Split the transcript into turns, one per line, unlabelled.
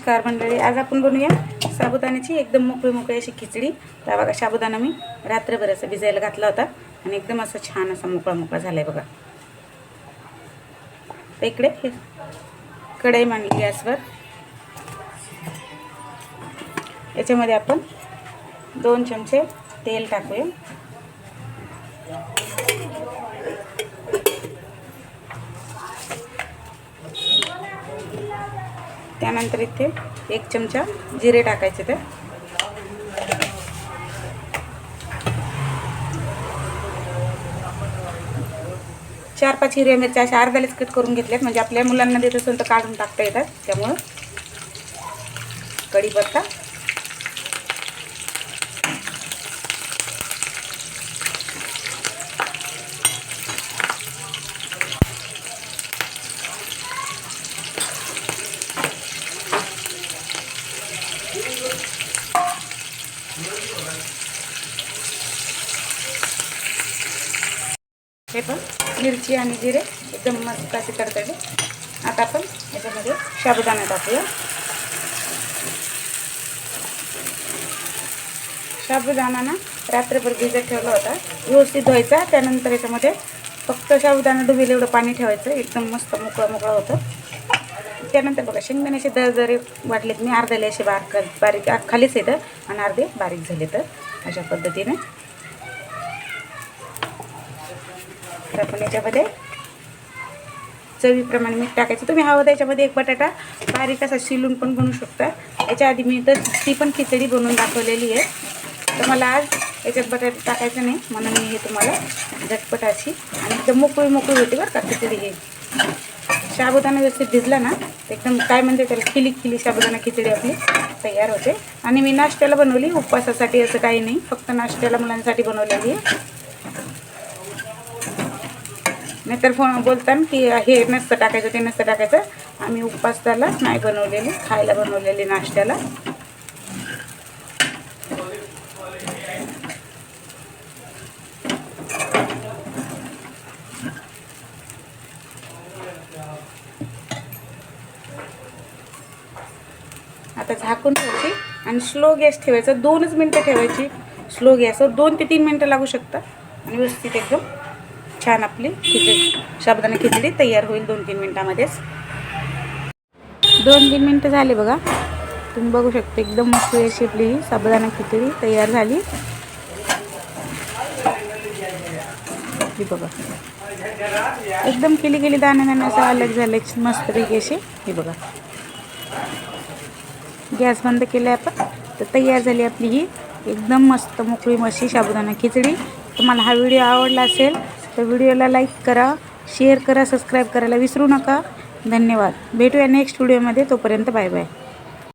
नमस्कार मंडळी, आज आपण बनवूया साबुदाण्याची एकदम मोकळी मोकळी अशी खिचडी. तर बघा, साबुदाणा मी रात्रभर असं भिजायला घातला होता आणि एकदम असं छान असा मोकळा मोकळा झालाय बघा. तर इकडे कढई मांडली गॅसवर. याच्यामध्ये आपण 2 चमचे तेल टाकूया. त्यानंतर इथे 1 चमचा जिरे टाकायचे. ते 4-5 हिरव्या मिरच्या अशा अर्ध्यालाच कट करून घेतल्यात, म्हणजे आपल्या मुलांना देत असेल तर काढून टाकता येतात. त्यामुळं कढीपत्ता, हे पण मिरची आणि जिरे एकदम मस्त असे तडतडले. आता आपण याच्यामध्ये साबुदाणा टाकूया. साबुदाणा ना रात्रभर भिजत ठेवला होता, व्यवस्थित धुवायचा. त्यानंतर याच्यामध्ये फक्त साबुदाणा डुबेल एवढं पाणी ठेवायचं, एकदम मस्त मोकळं मोकळं होतं. त्यानंतर बघा, शेंगदाण्याचे दरदरे वाटलेत मी, अर्ध्याला असे बारीक खालीच येतं आणि अर्धे बारीक झाले. तर अशा पद्धतीने तर आपण याच्यामध्ये चवीप्रमाणे मीठ टाकायचं. तुम्ही हवं तर याच्यामध्ये 1 बटाटा बारीक असा शिलून पण बनवू शकता. याच्या आधी मी तर ती पण खिचडी बनवून दाखवलेली आहे. तर मला आज याच्यात बटाटा टाकायचं नाही, म्हणून मी हे तुम्हाला झटपट अशी आणि एकदम मोकळी मोकळी होती बरं का खिचडी. हे साबुदाणा व्यवस्थित भिजला ना एकदम काय म्हणते त्याला, खिली खिली साबुदाणा खिचडी आपली तयार होते. आणि मी नाश्त्याला बनवली, उपवासासाठी असं काही नाही, फक्त नाश्त्याला मुलांसाठी बनवलेली आहे. नाहीतर फोन बोलताना की हे नसतं टाकायचं ते नसतं टाकायचं. आम्ही उपवासाला नाही बनवलेली, खायला बनवलेली नाश्त्याला. आता झाकून ठेवायची आणि स्लो गॅस ठेवायचा. 2च मिनटं ठेवायची स्लो गॅसवर. 2 ते 3 मिनटं लागू शकतात आणि व्यवस्थित एकदम छान आपली खिचडी साबुदाणा खिचडी तयार होईल 2-3 मिनटामध्येच. 2-3 मिनटं झाले बघा, तुम्ही बघू शकता एकदम मस्त अशी आपली साबुदाणा खिचडी तयार झाली. ही बघा एकदम केली केली दाणे असं अलग झाले मस्तपैकी अशी. ही बघा, गॅस बंद केला आपण. तर तयार झाली आपली ही एकदम मस्त मोकळी मशी साबुदाणा खिचडी. तुम्हाला हा व्हिडिओ आवडला असेल तर व्हिडिओला लाईक करा, शेअर करा, सबस्क्राईब करायला विसरू नका. धन्यवाद. भेटूया नेक्स्ट व्हिडिओमध्ये. तोपर्यंत बाय बाय.